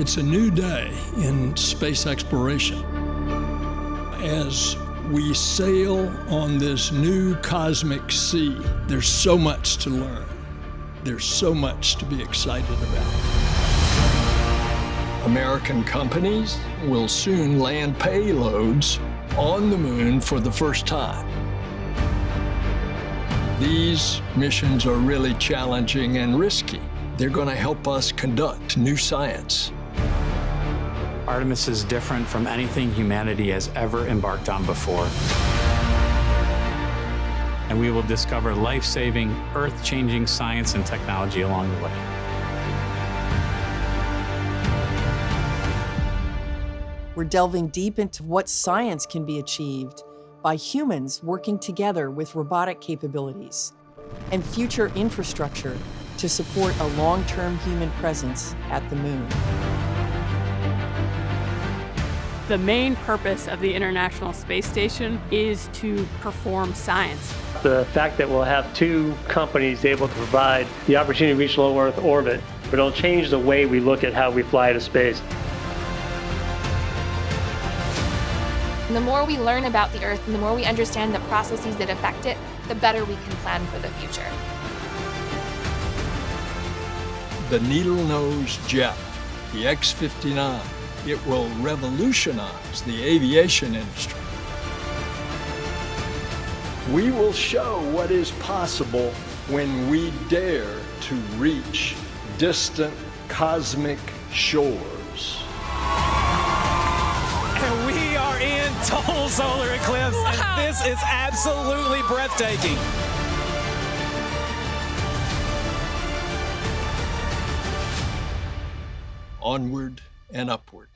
It's a new day in space exploration. As we sail on this new cosmic sea, there's so much to learn. There's so much to be excited about. American companies will soon land payloads on the moon for the first time. These missions are really challenging and risky. They're going to help us conduct new science. Artemis is different from anything humanity has ever embarked on before. And we will discover life-saving, earth-changing science and technology along the way. We're delving deep into what science can be achieved by humans working together with robotic capabilities and future infrastructure to support a long-term human presence at the moon. The main purpose of the International Space Station is to perform science. The fact that we'll have two companies able to provide the opportunity to reach low Earth orbit, it'll change the way we look at how we fly to space. The more we learn about the Earth and the more we understand the processes that affect it, the better we can plan for the future. The needle-nose jet, the X-59, it will revolutionize the aviation industry. We will show what is possible when we dare to reach distant cosmic shores. And we are in total solar eclipse, and this is absolutely breathtaking. Onward and upward.